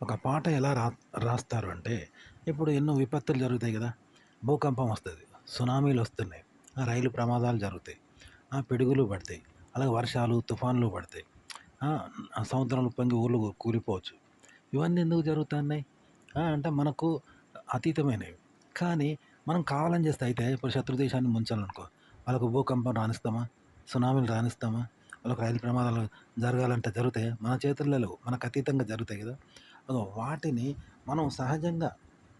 ఒక పాట ఎలా రాస్తారు అంటే, ఇప్పుడు ఎన్నో విపత్తులు జరుగుతాయి గదా! భూకంపం వస్తది. సునామీలు వస్తున్నాయి. రైలు ప్రమాదాలు జరుగుతాయి. పిడుగులు పడతాయి. అలాగే వర్షాలు, తుఫాన్లు పడతాయి. ఆ! సముద్రంలో పొంగి ఊర్లు కూలిపోవచ్చు. ఇవన్నీ ఎందుకు జరుగుతున్నాయి? అంటే మనకు అతీతమైనవి. కానీ మనం కావాలని చేస్తే అయితే ఇప్పుడు శత్రు దేశాన్ని ముంచాలనుకో, వాళ్ళకు భూకంపం రానిస్తామా? సునామీలు రానిస్తామా? వాళ్ళకి రైలు ప్రమాదాలు జరగాలంటే జరుగుతాయా? మన చేతుల్లో లేవు. మనకు అతీతంగా జరుగుతాయి గదా! వాటిని మనం సహజంగా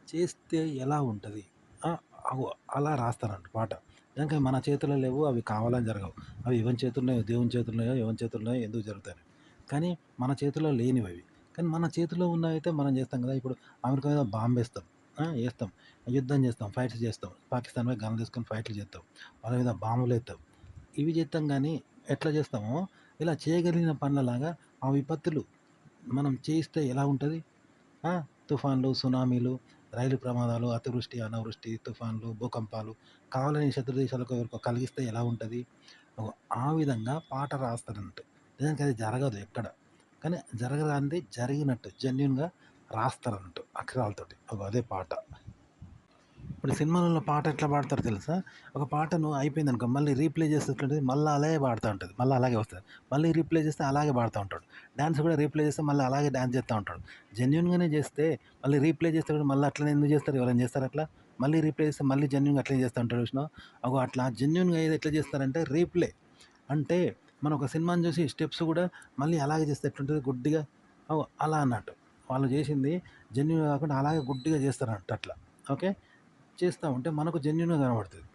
చేస్తే ఎలా ఉంటది? ఆ! అగో అలా రాస్తారంట పాట. ఇంకా మన చేతుల్లో లేవు, అవి కావాలని జరగవు. అవి ఎవని చేతుల్లోయో, దేవుని చేతుల్లోయో, ఎవని చేతుల్లోయో ఎందుకు జరుగుతాయని. కానీ మన చేతుల్లో లేనివవి. కానీ మన చేతిలో ఉన్నవైతే మనం చేస్తాం కదా! ఇప్పుడు అమెరికా మీద బాంబేస్తాం. ఏస్తాం. యుద్ధం చేస్తాం, ఫైట్స్ చేస్తాం. పాకిస్తాన్ మీద గన్లు తీసుకొని ఫైట్లు చేస్తాం. వాళ్ళ మీద బాంబులేత్తాం. ఇవి చేస్తాం గానీ, ఎట్లా చేస్తామో ఇలా చేయగలిగిన పనులలాగా ఆ విపత్తులు మనం చేయిస్తే ఎలా ఉంటది? ఆ! తుఫాన్లు, సునామీలు, రైలు ప్రమాదాలు, అతివృష్టి, అనావృష్టి, తుఫాన్లు, భూకంపాలు కావాలని శత్రు దేశాలకు ఎవరికో కలిగిస్తే ఎలా ఉంటది? ఆ విధంగా పాట రాస్తారన్నట్టు. నిజానికి అది జరగదు ఎక్కడ. కానీ జరగరానిది జరిగినట్టు జెన్యూన్‌గా రాస్తారన్నట్టు అక్షరాలతోటి. అదే పాట. ఇప్పుడు సినిమాలలో పాట ఎట్లా పాడతారో తెలుసా? ఒక పాటను అయిపోయిందనుకో మళ్ళీ రీప్లే చేస్తే ఎట్లుంటది? మళ్ళా అలాగే పాడుతా ఉంటది. మళ్ళా అలాగే వస్తది. మళ్ళీ రీప్లే చేస్తే అలాగే పాడుతా ఉంటాడు. డాన్స్ కూడా రీప్లే చేస్తే మళ్ళీ అలాగే డాన్స్ చేస్తా ఉంటాడు. జెన్యూన్‌గానే చేస్తే మళ్ళీ రీప్లే చేస్తే కూడా మళ్ళీ అట్లనే ఎందుకు చేస్తారు? ఎవరైనా చేస్తారా అట్లా? మళ్ళీ రీప్లే చేస్తే మళ్ళీ జెన్యూన్‌గా అట్లనే చేస్తా ఉంటాడు చూసినావా? అట్లా జెన్యూన్‌గా అయ్యేది ఎట్లా చేస్తారంటే రీప్లే. అంటే మనం ఒక సినిమాని చూసి స్టెప్స్ కూడా మళ్ళీ అలాగే చేస్తే ఎట్లుంటది గుడ్డిగా? అలా అన్నట్టు. వాళ్ళు చేసింది జెన్యూన్‌గా కాకుండా అలాగే గుడ్డిగా చేస్తారన్నట్టు అట్లా. ఓకే. చేస్తా ఉంటే మనకు జెన్యూన్‌గా కనబడుతది.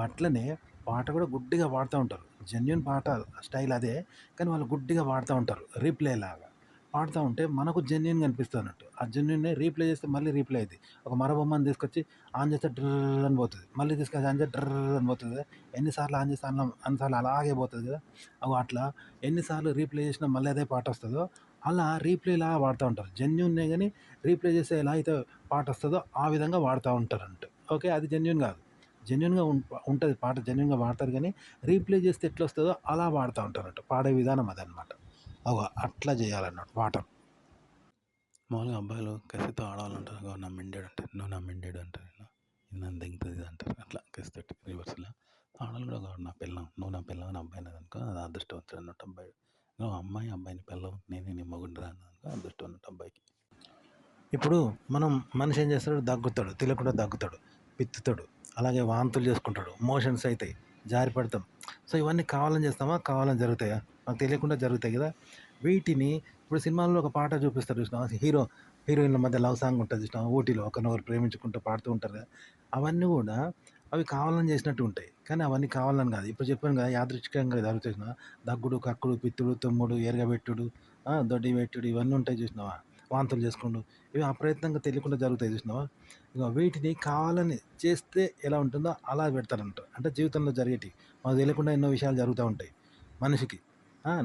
అట్లనే పాట కూడా గుడ్డిగా పాడుతా ఉంటారు. జెన్యూన్ పాట స్టైల్ అదే. కానీ వాళ్ళు గుడ్డిగా పాడుతా ఉంటారు. రీప్లే లాగా. పాడుతా ఉంటే మనకు జెన్యూన్‌గా అనిపిస్తదన్నట్టు. ఆ జెన్యూన్‌నే రీప్లే చేస్తే మళ్ళీ రీప్లే అయిద్ది. ఒక మరబొమ్మని తీసుకొచ్చి ఆన్ చేస్తే డ్రర్ అని పోతది. మళ్ళీ తీసుకొచ్చి ఆన్ చేస్తే డ్రర్ అని పోతది కదా! ఎన్ని సార్లు ఆన్ చేస్తే అన్ని సార్లు అలాగే పోతది కదా! అట్లా ఎన్ని సార్లు రీప్లే చేసినా మళ్ళీ అదే పాటొస్తదో, అలా రీప్లేలాగా పాడుతా ఉంటారు. జెన్యూన్‌నే గాని రీప్లే చేస్తే ఎలా అయితే పాటొస్తదో ఆ విధంగా వాడుతా ఉంటారంట. ఓకే. అది జెన్యూన్ గాదు. జెన్యూన్‌గా ఉంటది పాట జెన్యూన్‌గా పాడతారు గానీ, రీప్లే చేస్తే ఎట్లొస్తదో అలా పాడుతా ఉంటారట. పాడే విధానం అదనమాట. అట్లా చేయాలన్నట్టు పాటలు. మామూలుగా అబ్బాయిలు కసితో ఆడవాళ్ళంటారు. "అగో నా మెండెడు" అంటారు. "నువ్వు నా మెండెడు" అంటారు. "ఇది నన్ను దెంగుతది" అంటారు. అట్లా కసితోటి రివర్స్‌లో. ఆడోళ్ళు కూడా "అగో నా పెళ్ళాం, నువ్వు నా పెళ్ళాం" అని అబ్బాయి అన్నదనుకో అది అదృష్టవంతుడు అన్నట్టు అబ్బాయి. అమ్మాయి అబ్బాయిని పెళ్ళాం, నేనే నీ మొగుడినిరా అన్నదనుకో అదృష్టం అన్నట్టు అబ్బాయికి. ఇప్పుడు మనం మనిషి ఏం చేస్తాడు? దగ్గుతాడు. తెలియకుండా దగ్గుతాడు. పిత్తుతాడు. అలాగే వాంతులు చేసుకుంటాడు. మోషన్స్ అయితాయి. జారి పడతాం. సో, ఇవన్నీ కావాలని చేస్తామా? కావాలని జరుగుతాయా? మనకు తెలియకుండా జరుగుతాయి గదా! వీటిని ఇప్పుడు సినిమాల్లో ఒక పాట చూపిస్తారు చూసినావా? హీరోయిన్ల మధ్య లవ్ సాంగ్ ఉంటది చూసినావా? ఊటీలో ఒకరినొకరు ప్రేమించుకుంటూ పాడుతూ ఉంటారు గదా! అవన్నీ గూడా అవి కావాలని చేసినట్టు ఉంటాయి. కానీ అవన్నీ కావాలని గాదు. ఇప్పుడు చెప్పాను గదా! యాదృచ్ఛికంగా జరుగుతాయి చూసినావా? దగ్గుడు, కక్కుడు, పిత్తుడు, తుమ్ముడు, ఎరగబెట్టుడు, దొడ్డి పెట్టుడు ఇవన్నీ ఉంటాయి చూసినావా? వాంతులు చేసుకుండు. ఇవి అప్రయత్నంగా తెలియకుండా జరుగుతాయి చూసినావా? వీటిని కావాలని చేస్తే ఎలా ఉంటుందో అలా పెడతారంట. అంటే జీవితంలో జరిగేటివి. మనకు తెలియకుండా ఎన్నో విషయాలు జరుగుతా ఉంటాయి మనిషికి.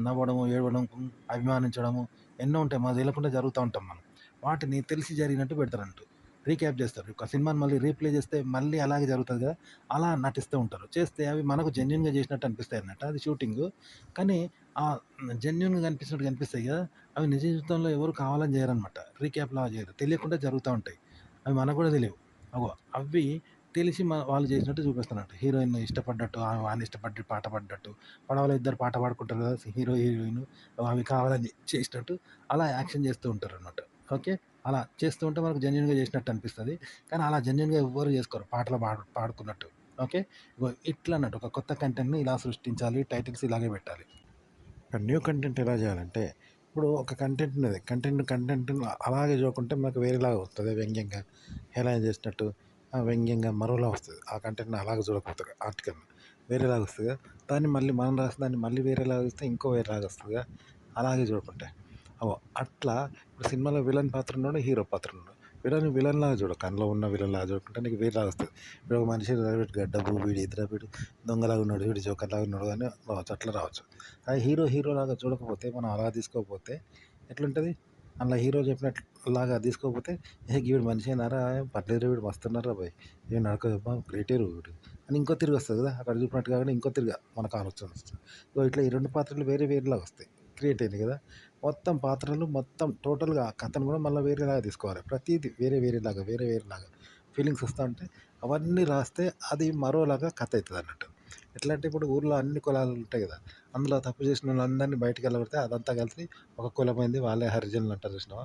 నవ్వడము, ఏడవడం, అభిమానించడము ఎన్నో ఉంటాయి. మనకు తెలియకుండా జరుగుతా ఉంటాం మనం. వాటిని తెలిసి జరిగినట్టు పెడతారంట. రీక్యాప్ చేస్తారు. ఒక సినిమాని మళ్ళీ రీప్లే చేస్తే మళ్ళీ అలాగే జరుగుతది కదా! అలా నటిస్తూ ఉంటారు. చేస్తే అవి మనకు జెన్యూన్‌గా చేసినట్టు అనిపిస్తాయన్నట్టు. అది షూటింగు. కానీ జెన్యూన్‌గా కనిపించినట్టు కనిపిస్తాయి కదా! అవి నిజ జీవితంలో ఎవరు కావాలని చేయరనమాట. రీక్యాప్‌లాగా చేయరు. తెలియకుండా జరుగుతా ఉంటాయి. అవి మనకు కూడా తెలియవు. అవి తెలిసి వాళ్ళు చేసినట్టు చూపిస్తారన్నట్టు. హీరోయిన్ ఇష్టపడ్డట్టు, ఆమె వాడిని ఇష్టపడి పాట పాడ్డట్టు, పడవలో ఇద్దరు పాట పాడుకుంటారు కదా! హీరో, హీరోయిన్ అవి కావాలని చేసినట్టు అలా యాక్షన్ చేస్తూ ఉంటారనమాట. ఓకే. అలా చేస్తూ ఉంటే మనకు జెన్యూన్‌గా చేసినట్టు అనిపిస్తది. కానీ అలా జెన్యూన్‌గా ఎవ్వరు చేసుకోరు. పాటలు పాడుకున్నట్టు. ఓకే. ఇట్లా అన్నట్టు ఒక కొత్త కంటెంట్‌ని ఇలా సృష్టించాలి. టైటిల్స్ ఇలాగే పెట్టాలి. న్యూ కంటెంట్ ఎలా చేయాలంటే, ఇప్పుడు ఒక కంటెంట్ ఉన్నది. కంటెంట్‌ని అలాగే చూడకుంటే మనకు వేరేలాగా వస్తది. వ్యంగ్యంగా, హేళన చేసినట్టు వ్యంగ్యంగా మరోలా వస్తది. ఆ కంటెంట్‌ని అలాగే చూడకపోతే ఆర్టికల్‌ని వేరేలాగా వస్తది కదా! దాన్ని మళ్ళీ మనం రాసిన దాన్ని మళ్ళీ వేరేలాగా వస్తే ఇంకో వేరేలాగా వస్తది కదా! అలాగే చూడకుంటే. అట్లా ఇప్పుడు సినిమాలో విలన్ పాత్ర ఉన్నాడు, హీరో పాత్ర ఉన్నాడు. విలన్‌లాగా చూడకు. అందులో ఉన్న విలన్‌లాగా చూడకుంటే నీకు వేరేలాగా వస్తది. ఇప్పుడు ఒక మనిషి గడ్డపు, వీడు ఎదుర వీడు దొంగలాగా ఉన్నాడు, వీడు జోకర్‌లాగా ఉన్నాడు అని రావచ్చు. అట్లా రావచ్చు. హీరోలాగా చూడకపోతే మనం అలా తీసుకోకపోతే ఎట్లుంటది? అందులో హీరో చెప్పినట్లాగా తీసుకోకపోతే గీడు మనిషేనారా పర్లేదురా వీడు మస్తున్నారా బాయ్! వీడు నడక అబ్బా గ్రేటే వీడు అని ఇంకో తిరిగి వస్తది కదా! అక్కడ చూపినట్టు కాకుండా ఇంకో తిరిగా మనకు ఆలోచన వస్తది. ఇట్లా ఈ 2 పాత్రలు వేరేలాగా వస్తాయి. క్రియేట్ అయింది కదా! మొత్తం పాత్రలు మొత్తం టోటల్‌గా ఆ కథను గూడా మళ్ళా వేరేలాగా తీసుకోవాలి. ప్రతీది వేరే వేరేలాగా, వేరే వేరేలాగా ఫీలింగ్స్ వస్తా ఉంటే అవన్నీ రాస్తే అది మరోలాగా కథ అయితదన్నట్టు. ఎట్లా అంటే ఇప్పుడు ఊర్లో అన్ని కులాలు ఉంటాయి గదా! అందులో తప్పు చేసినోళ్ళందరిని బయటికెళ్ళగొడితే అదంతా కలిసి ఒక కులమైంది. వాళ్ళే హరిజనులు అంటారు చూసినావా?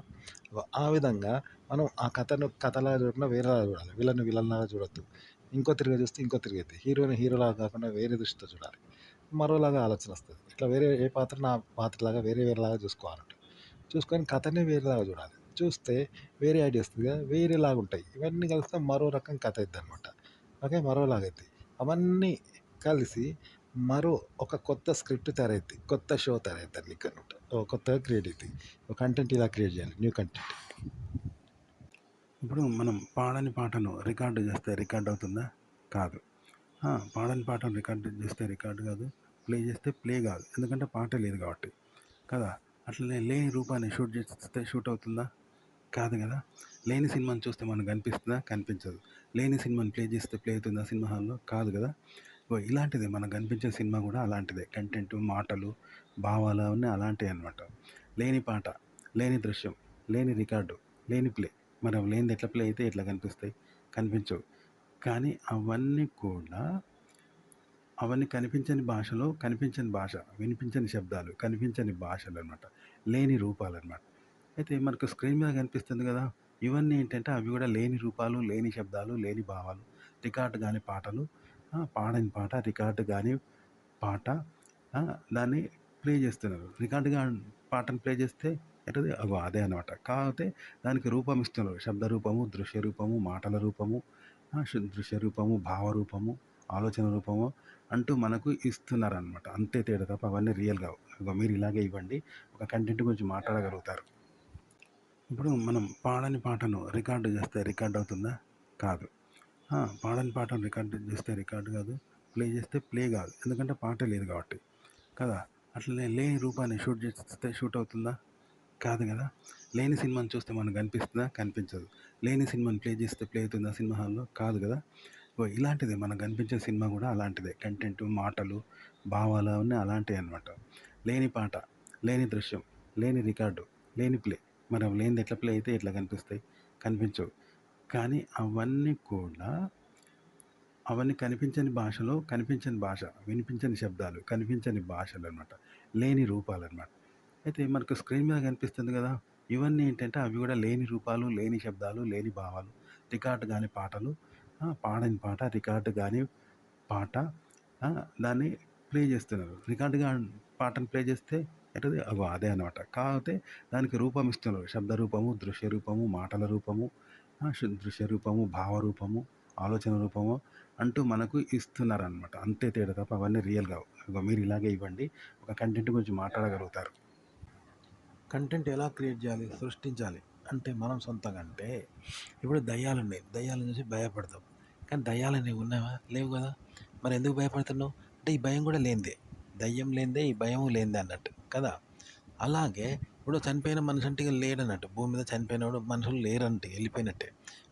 ఆ విధంగా మనం ఆ కథను కథలాగా చూడకుండా వేరేలాగా చూడాలి. విలన్ని విలన్‌లాగా చూడొద్దు. ఇంకో తిరుగ చూస్తే ఇంకో తిరుగైద్ది. హీరోని హీరోలాగా కాకుండా వేరే దృష్టితో చూడాలి. మరోలాగా ఆలోచనొస్తది. ఇట్లా వేరే ఏ పాత్రని ఆ పాత్రలాగా వేరే వేరేలాగా చూసుకోవాలంట. చూసుకొని కథనే వేరేలాగా చూడాలి. చూస్తే వేరే ఐడియా వస్తది కదా! వేరేలాగుంటాయి. ఇవన్నీ కలిస్తే మరో రకం కథ అయిద్దనమాట. ఓకే. మరోలాగైద్ది. అవన్నీ కలిసి మరో ఒక కొత్త స్క్రిప్ట్ తయారైద్ది. కొత్త షో తయారైద్ది నీకనమాట. కొత్తగా క్రియేట్ అయిద్ది. కంటెంట్ ఇలా క్రియేట్ చేయాలి. New content. ఇప్పుడు మనం పాడని పాటను రికార్డు చేస్తే రికార్డ్ అవుతుందా? కాదు. పాడని పాటను రికార్డ్ చేస్తే రికార్డ్ కాదు. ప్లే చేస్తే ప్లే కాదు. ఎందుకంటే పాట లేదు కాబట్టి. కదా! అట్లనే లేని రూపాన్ని షూట్ చేస్తే షూట్ అవుతుందా? కాదు కదా! లేని సినిమాని చూస్తే మనకు కనిపిస్తుందా? కనిపించదు. లేని సినిమాని ప్లే చేస్తే ప్లే అవుతుందా సినిమా హాల్‌లో? కాదు కదా! ఇలాంటిదే మనకు కనిపించే సినిమా కూడా అలాంటిదే. కంటెంటు, మాటలు, భావాలు అవన్నీ అలాంటివే అనమాట. లేని పాట, లేని దృశ్యం, లేని రికార్డు, లేని ప్లే. మరి అవి లేనిది ఎట్లా ప్లే అయితే ఎట్లా కనిపిస్తాయి? కనిపించవు. కానీ అవన్నీ కనిపించని భాషలో కనిపించని భాష, వినిపించని శబ్దాలు, కనిపించని భాషలనమాట. లేని రూపాలనమాట. అయితే మనకు స్క్రీన్ మీద కనిపిస్తుంది కదా! ఇవన్నీ ఏంటంటే అవి కూడా లేని రూపాలు, లేని శబ్దాలు, లేని భావాలు. రికార్డ్ గాని పాటలు, పాడని పాట, రికార్డ్ గాని పాట, దాన్ని ప్లే చేస్తున్నారు. రికార్డ్‌గా పాటను ప్లే చేస్తే ఎటది అగో అదే అనమాట. కాకపోతే దానికి రూపం ఇస్తున్నారు. శబ్ద రూపము, దృశ్య రూపము, మాటల రూపము, దృశ్య రూపము, భావ రూపము, ఆలోచన రూపము అంటూ మనకు ఇస్తున్నారనమాట. అంతే తేడా తప్ప అవన్నీ రియల్ కావు. ఇగో మీరు ఇలాగే ఇవ్వండి. ఒక కంటెంట్ గురించి మాట్లాడగలుగుతారు. ఇప్పుడు మనం పాడని పాటను రికార్డు చేస్తే రికార్డ్ అవుతుందా? కాదు. పాడని పాటను రికార్డ్ చేస్తే రికార్డ్ కాదు. ప్లే చేస్తే ప్లే కాదు. ఎందుకంటే పాట లేదు కాబట్టి. కదా! అట్లనే లేని రూపాన్ని షూట్ చేస్తే షూట్ అవుతుందా? కాదు కదా! లేని సినిమాని చూస్తే మనకు కనిపిస్తుందా? కనిపించదు. లేని సినిమాని ప్లే చేస్తే ప్లే అవుతుందా సినిమా హాల్‌లో? కాదు కదా! ఇలాంటిదే మనకు కనిపించే సినిమా కూడా అలాంటిదే. కంటెంటు, మాటలు, భావాలు అవన్నీ అలాంటివే అనమాట. లేని పాట, లేని దృశ్యం, లేని రికార్డు, లేని ప్లే. మరి అవి లేనిది ఎట్లా ప్లే అయితే ఎట్లా కనిపిస్తాయి? కనిపించవు. కానీ అవన్నీ కనిపించని భాషలో కనిపించని భాష, వినిపించని శబ్దాలు, కనిపించని భాషలనమాట. లేని రూపాలనమాట. అయితే మనకు స్క్రీన్ మీద కనిపిస్తుంది కదా! ఇవన్నీ ఏంటంటే అవి కూడా లేని రూపాలు, లేని శబ్దాలు, లేని భావాలు. రికార్డ్ గాని పాటలు, పాడని పాట, రికార్డ్ గాని పాట, దాన్ని ప్లే చేస్తున్నారు. రికార్డ్‌గా పాటను ప్లే చేస్తే ఎటది అగో అదే అనమాట. కాకపోతే దానికి రూపం ఇస్తున్నారు. శబ్ద రూపము, దృశ్య రూపము, మాటల రూపము, దృశ్య రూపము, భావ రూపము, ఆలోచన రూపము అంటూ మనకు ఇస్తున్నారనమాట. అంతే తేడా తప్ప అవన్నీ రియల్ కావు. ఇగో మీరు ఇలాగే ఇవ్వండి. ఒక కంటెంట్ గురించి మాట్లాడగలుగుతారు. కంటెంట్ ఎలా క్రియేట్ చేయాలి? సృష్టించాలి. అంటే మనం సొంతంగా అంటే ఇప్పుడు దయ్యాలున్నాయి. దయ్యాలను చూసి భయపడతాం. కానీ దయ్యాలనేవి ఉన్నావా? లేవు గదా! మరి ఎందుకు భయపడుతున్నావు? అంటే ఈ భయం గూడా లేనిదే. దయ్యం లేనిదే ఈ భయము లేనిదే అన్నట్టు కదా! అలాగే ఇప్పుడు చనిపోయిన మనిషి అంటే ఇక లేడన్నట్టు. భూమి మీద చనిపోయినోడు మనుషులు లేరంటే ఎళ్ళిపోయినట్టే.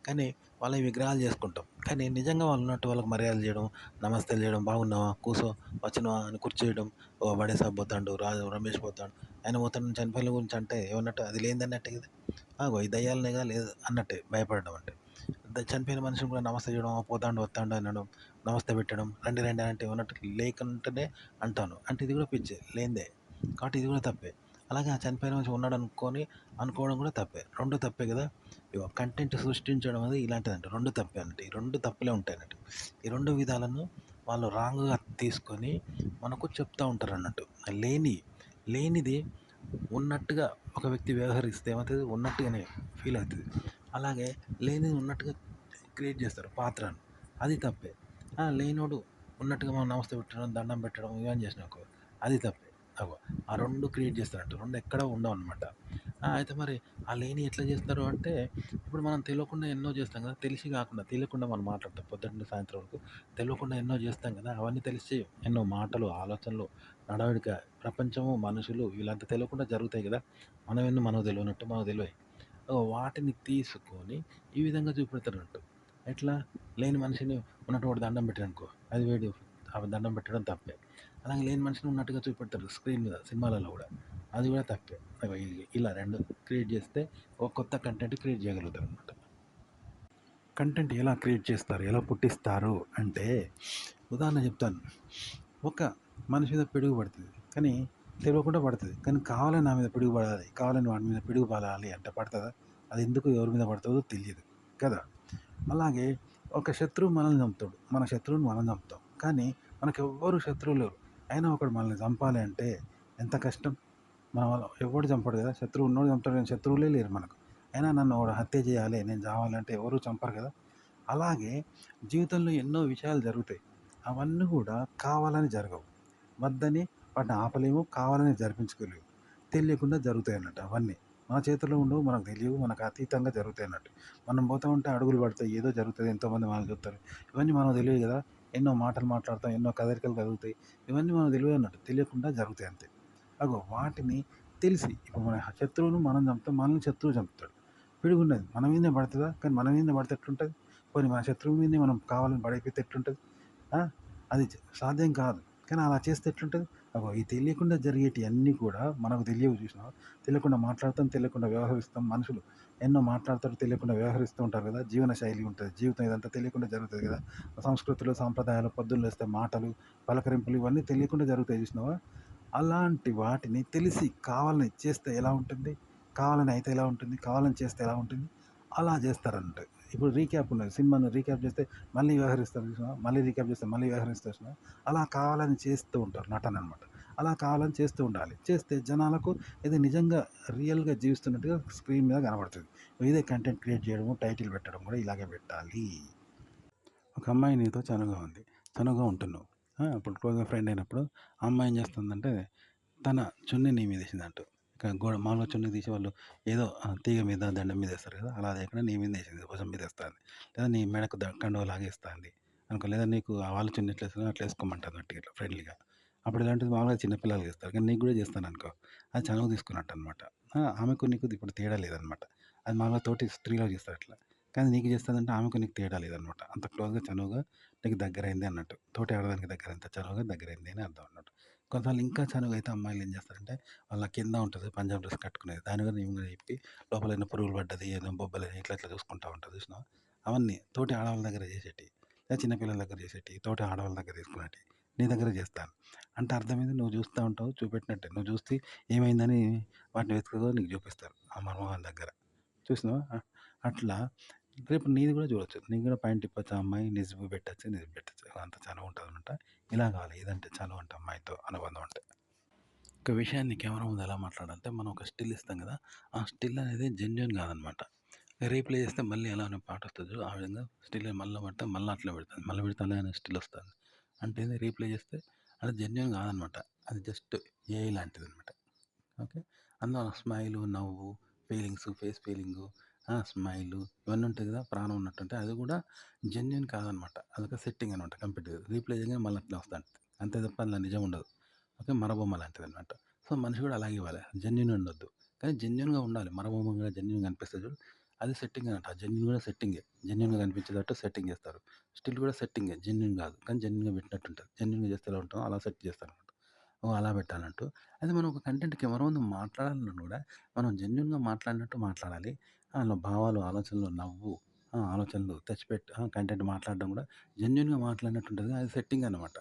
కానీ వాళ్ళ విగ్రహాలు చేసుకుంటాం. కానీ నిజంగా వాళ్ళు ఉన్నట్టు వాళ్ళకి మర్యాదలు చేయడం, నమస్తేలు చేయడం, బాగున్నావా? కూసో, వచ్చినవా? అని కూర్చోయడం. ఓ బడే సాబ్ పోతాండు, రమేష్ పోతాండు. ఆయన పోతాండు చనిపోయిన గురించి అంటే ఏమన్నట్టు అది లేనిదన్నట్టే కదా! ఈ దయ్యాలనేగా లేదు అన్నట్టే భయపడడం అంటే. చనిపోయిన మనిషిని కూడా నమస్తే చేయడం, పోతాండు, వత్తాండు అనడం, నమస్తే పెట్టడం, రండి రండి అంటే ఏమన్నట్టు లేకుంటేనే అంటాను. అంటే ఇది కూడా పిచ్చే లేనిదే. కాబట్టి ఇది కూడా తప్పే. అలాగే ఆ చనిపోయిన మనిషి ఉన్నాడు అనుకోవడం కూడా తప్పే. 2 తప్పే కదా! ఇగో కంటెంట్ సృష్టించడం అనేది ఇలాంటిదంట. 2 తప్పే అన్నట్టు. ఈ 2 తప్పులే ఉంటాయన్నట్టు. ఈ 2 విధాలను వాళ్ళు రాంగ్‌గా తీసుకొని మనకు చెప్తా ఉంటారన్నట్టు. లేనిది ఉన్నట్టుగా ఒక వ్యక్తి వ్యవహరిస్తే ఏమవుతది? ఉన్నట్టుగానే ఫీల్ అవుతది. అలాగే లేనిది ఉన్నట్టుగా క్రియేట్ చేస్తారు పాత్రను. అది తప్పే. లేనోడు ఉన్నట్టుగా మనం నమస్తే పెట్టడం, దండం పెట్టడం ఇవన్నీ చేసినామనుకో అది తప్పే. అగో ఆ 2 క్రియేట్ చేస్తారంట. 2 ఎక్కడ ఉండవనమాట. అయితే మరి ఆ లేనియి ఎట్లా చేస్తారు అంటే, ఇప్పుడు మనం తెలవకుండా ఎన్నో చేస్తాం కదా! తెలిసి కాకుండా తెలియకుండా మనం మాట్లాడతాం. పొద్దున్న నుండి సాయంత్రం వరకు తెలవకుండా ఎన్నో చేస్తాం కదా! అవన్నీ తెలిసి ఎన్నో మాటలు, ఆలోచనలు, నడవడిక, ప్రపంచము, మనుషులు వీళ్ళంతా తెలవకుండా జరుగుతాయి కదా! మనమేందో మనకు తెలవనట్టు మనకు తెలవయి. వాటిని తీసుకొని ఈ విధంగా చూపెడతారన్నట్టు. ఎట్లా? లేని మనిషిని ఉన్నట్టు ఒకడు దండం పెట్టాడనుకో, అది దండం పెట్టడం తప్పే. అలాగే లేని మనిషిని ఉన్నట్టుగా చూపెడతారు స్క్రీన్ మీద సినిమాలలో గూడా. అది కూడా తప్పే. ఇలా 2 క్రియేట్ చేస్తే ఒక కొత్త కంటెంట్ క్రియేట్ చేయగలుగుతారనమాట. కంటెంట్ ఎలా క్రియేట్ చేస్తారు, ఎలా పుట్టిస్తారు అంటే, ఉదాహరణ చెప్తాను. ఒక మనిషి మీద పిడుగు పడుతుంది, కానీ తెలియకుండా పడుతుంది, కానీ కావాలని నా మీద పిడుగు పడాలి, కావాలని వాడి మీద పిడుగు పడాలి అంటే పడుతుందా? అది ఎందుకు ఎవరి మీద పడుతుందో తెలియదు కదా. అలాగే ఒక శత్రువు మనల్ని చంపుతాడు, మన శత్రువుని మనం చంపుతాం, కానీ మనకెవ్వరు శత్రువు లేరు, అయినా ఒకడు మనల్ని చంపాలి అంటే ఎంత కష్టం. మన వల్ల ఎవడు చంపడు కదా, శత్రువు ఉన్నోడు చంపుతాడు, కానీ శత్రువులే లేరు మనకు. అయినా నన్ను వాడు హత్య చేయాలి, నేను చావాలంటే ఎవరు చంపరు కదా. అలాగే జీవితంలో ఎన్నో విషయాలు జరుగుతాయి, అవన్నీ కూడా కావాలని జరగవు. వద్దని వాటిని ఆపలేము, కావాలని జరిపించుకోలేము, తెలియకుండా జరుగుతాయి అన్నట్టు. అవన్నీ మన చేతిలో ఉండవు, మనకు తెలియవు, మనకు అతీతంగా జరుగుతాయి అన్నట్టు. మనం పోతూ ఉంటే అడుగులు పడతాయి, ఏదో జరుగుతుంది, ఎంతోమంది మనకు చెప్తారు, ఇవన్నీ మనకు తెలియదు కదా. ఎన్నో మాటలు మాట్లాడతాం, ఎన్నో కదలికలు కలుగుతాయి, ఇవన్నీ మనకు తెలియదు అన్నట్టు, తెలియకుండా జరుగుతాయి అంతే. అగో వాటిని తెలిసి, ఇప్పుడు మన శత్రువును మనం చంపుతాం, మనల్ని శత్రువు చంపుతాడు. పిడుగున్నది మన మీదనే పడుతుందా, కానీ మన మీదనే పడితే ఎట్లుంటుంది. పోనీ మన శత్రువు మీదనే మనం కావాలని పడైపోతే ఎట్లుంటుంది. ఆ? అది సాధ్యం కాదు, కానీ అలా చేస్తే ఎట్లుంటుంది. అగో ఈ తెలియకుండా జరిగేటి అన్నీ కూడా మనకు తెలియవు, చూసినావా. తెలియకుండా మాట్లాడతాం, తెలియకుండా వ్యవహరిస్తాం. మనుషులు ఎన్నో మాట్లాడతారు, తెలియకుండా వ్యవహరిస్తూ ఉంటారు కదా. జీవన శైలి ఉంటుంది, జీవితం ఇదంతా తెలియకుండా జరుగుతుంది కదా. సంస్కృతులు, సాంప్రదాయాలు, పొద్దున్న లేస్తే మాటలు, పలకరింపులు, ఇవన్నీ తెలియకుండా జరుగుతాయి, చూసినావా. అలాంటి వాటిని తెలిసి కావాలని చేస్తే ఎలా ఉంటుంది, కావాలని అయితే ఎలా ఉంటుంది, కావాలని చేస్తే ఎలా ఉంటుంది, అలా చేస్తారంట. ఇప్పుడు రీక్యాప్ ఉన్నది, సినిమాను రీక్యాప్ చేస్తే మళ్ళీ వ్యవహరిస్తారు చూసినావా, మళ్ళీ రీక్యాప్ చేస్తే మళ్ళీ వ్యవహరిస్తారు చూసినావా. అలా కావాలని చేస్తూ ఉంటారు, నటన అనమాట. అలా కావాలని చేస్తూ ఉండాలి, చేస్తే జనాలకు ఇది నిజంగా రియల్గా జీవిస్తున్నట్టుగా స్క్రీన్ మీద కనబడుతుంది. ఇదే కంటెంట్ క్రియేట్ చేయడము, టైటిల్ పెట్టడం కూడా ఇలాగే పెట్టాలి. ఒక అమ్మాయి నీతో చనువుగా ఉంది, చనువుగా ఉంటున్నావు. అప్పుడు క్లోజ్గా ఫ్రెండ్ అయినప్పుడు ఆ అమ్మాయి ఏం చేస్తుందంటే, తన చున్నీ నీ మీద వేసిందంటూ. గోడ మామూలుగా చున్నీ తీసి వాళ్ళు ఏదో తీగ మీద, దండం మీద వేస్తారు కదా, అలా లేకుండా నీ మీద వేసింది, భుజం మీద వేస్తుంది, లేదా నీ మెడకు కండువలాగా వేస్తుంది అనుకో, లేదా నీకు వాళ్ళు చున్నీ ఎట్లా వేస్తారో అట్లా వేసుకోమంటుంది అట్లా, ఇట్లా ఫ్రెండ్లీగా. అప్పుడు ఇలాంటిది మామూలుగా చిన్నపిల్లలకి వేస్తారు, కానీ నీకు కూడా చేస్తాను అనుకో, అది చనువు తీసుకున్నట్టు అనమాట. ఆమెకు నీకు ఇప్పుడు తేడా లేదనమాట. అది మామూలుగా తోటి స్త్రీలో చేస్తారు అట్లా, కానీ నీకు చేస్తుందంటే ఆమెకు నీకు తేడా లేదనమాట. అంత క్లోజ్గా చనువుగా నీకు దగ్గరైంది అన్నట్టు. తోటి ఆడదానికి దగ్గరైంత చనువుగా దగ్గరైంది అని అర్థం అన్నట్టు. కొంతసార్లు ఇంకా చనువుగా అయితే అమ్మాయిలు ఏం చేస్తారంటే, వాళ్ళ కింద ఉంటుంది పంజాబ్ డ్రెస్ కట్టుకునేది, దాని మీద నేను చెప్పి లోపల ఏమైనా పురుగులు పడ్డది, ఏదో బొబ్బలని ఇట్లా ఇట్లా చూసుకుంటూ ఉంటుంది, చూసినావా. అవన్నీ తోటి ఆడవాళ్ళ దగ్గర చేసేటివి, లేదా చిన్నపిల్లల దగ్గర చేసేటివి, తోటి ఆడవాళ్ళ దగ్గర తీసుకునేటివి నీ దగ్గర చేస్తాను అంటే అర్థమైంది. నువ్వు చూస్తూ ఉంటావు, చూపెట్టినట్టే నువ్వు చూస్తే ఏమైందని వాటిని వెతుకుగా నీకు చూపిస్తారు ఆ మర్మగాని దగ్గర, చూసినావా. అట్లా రేపు నీది కూడా చూడొచ్చు, నీకు కూడా పాయింట్ ఇప్పొచ్చు, ఆ అమ్మాయి నిజం పెట్టచ్చు, నిజం పెట్టచ్చు, అంత చనువు ఉంటుంది అనమాట. ఇలా కావాలి, ఇదంటే చనువు అంటే అమ్మాయితో అనుబంధం అంటే. ఒక విషయాన్ని కెమెరా ముందు ఎలా మాట్లాడాలంటే, మనం ఒక స్టిల్ ఇస్తాం కదా, ఆ స్టిల్ అనేది జెన్యున్ కాదనమాట. రీప్లే చేస్తే మళ్ళీ ఎలా అనే పాట వస్తుంది చూడు, ఆ విధంగా స్టిల్ మళ్ళీ పడితే మళ్ళీ అట్లా పెడుతుంది, మళ్ళీ పెడితే అలా అనే స్టిల్ వస్తుంది. అంటే రీప్లే చేస్తే అది జెన్యున్ కాదనమాట, అది జస్ట్ ఏఐ లాంటిది అనమాట. ఓకే. అందులో స్మైలు, నవ్వు, ఫీలింగ్స్, ఫేస్ ఫీలింగు, స్మైలు, ఇవన్నీ ఉంటాయి కదా, ప్రాణం ఉన్నట్టుంటే అది కూడా జెన్యున్ కాదనమాట. అదొక సెట్టింగ్ అనమాట, కంప్యూటర్ రీప్లే చేయగానే మళ్ళీ అట్లా వస్తుంది అంతే తప్ప అందులో నిజం ఉండదు. ఓకే. మరబొమ్మ లాంటిది అనమాట. సో మనిషి కూడా అలాగే ఇవ్వాలి, జెన్యున్ ఉండొద్దు, కానీ జెన్యున్గా ఉండాలి. మరబొమ్మగా జెన్యున్గా కనిపిస్తుంది చూడు, అది సెట్టింగ్ అనమాట. జెన్యున్ కూడా సెట్టింగే, జెన్యున్గా కనిపించేటట్టు సెట్టింగ్ చేస్తారు. స్టిల్ కూడా సెట్టింగే, జెన్యున్ కాదు, కానీ జెన్యున్గా పెట్టినట్టు ఉంటుంది. జెన్యున్గా చేస్తే ఎలా ఉంటామో అలా సెట్ చేస్తారు అనమాట. ఓ అలా పెట్టాలంటూ. అయితే మనం ఒక కంటెంట్ కెమెరా ముందు మాట్లాడాలన్నా కూడా మనం జెన్యూన్‌గా మాట్లాడినట్టు మాట్లాడాలి. అందులో భావాలు, ఆలోచనలు, నవ్వు, ఆలోచనలు తెచ్చిపెట్టి కంటెంట్ మాట్లాడడం కూడా జెన్యూన్‌గా మాట్లాడినట్టు ఉంటది. అది సెట్టింగ్ అనమాట.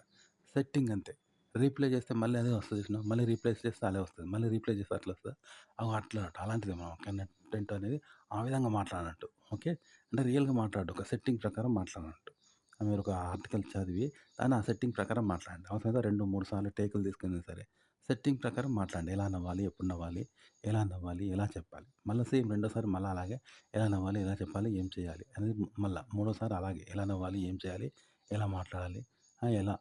సెట్టింగ్ అంతే. రీప్లే చేస్తే మళ్ళీ అదే వస్తది చూసినావా? మళ్ళీ రీప్లేస్ చేస్తే అదే వస్తది. మళ్ళీ రీప్లే చేస్తే అట్లా వస్తదా? అగో అట్లా అలాంటిదే మనం కంటెంట్ అనేది ఆ విధంగా మాట్లాడినట్టు. ఓకే. అంటే రియల్‌గా మాట్లాడడు, ఒక సెట్టింగ్ ప్రకారం మాట్లాడినట్టు. మీరు ఒక ఆర్టికల్ చదివి దాన్ని ఆ సెట్టింగ్ ప్రకారం మాట్లాడండి. అవసరమైతే 2, 3 సార్లు టేకులు తీసుకున్నా సరే, సెట్టింగ్ ప్రకారం మాట్లాడండి. ఎలా నవ్వాలి, ఎప్పుడు నవ్వాలి, ఎలా నవ్వాలి, ఎలా చెప్పాలి. మళ్ళా సేమ్ రెండోసారి మళ్ళా అలాగే ఎలా నవ్వాలి, ఎలా చెప్పాలి, ఏం చేయాలి అనేది మళ్ళా మూడోసారి అలాగే ఎలా నవ్వాలి, ఏం చేయాలి, ఎలా మాట్లాడాలి, ఎలా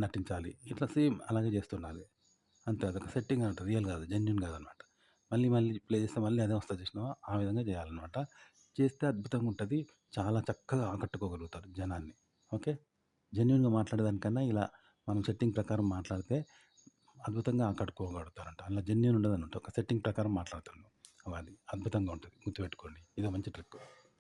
నటించాలి, ఇట్లా సేమ్ అలాగే చేస్తుండాలి. అంతే, అదొక సెట్టింగ్ అన్నమాట, రియల్ కాదు, జెన్యూన్ కాదనమాట. మళ్ళీ మళ్ళీ ప్లే చేస్తే మళ్ళీ అదే వస్తది చూసినావా? ఆ విధంగా చేయాలనమాట. చేస్తే అద్భుతంగా ఉంటది. చాలా చక్కగా ఆకట్టుకోగలుగుతారు జనాన్ని. ఓకే. జెన్యూన్‌గా మాట్లాడేదానికన్నా ఇలా మనం సెట్టింగ్ ప్రకారం మాట్లాడితే అద్భుతంగా ఆకట్టుకోగలుగుతారంట. అలా జెన్యూన్ ఉండదనమాట. ఒక సెట్టింగ్ ప్రకారం మాట్లాడతాను. అది అద్భుతంగా ఉంటది. గుర్తుపెట్టుకోండి. ఇదో మంచి ట్రిక్.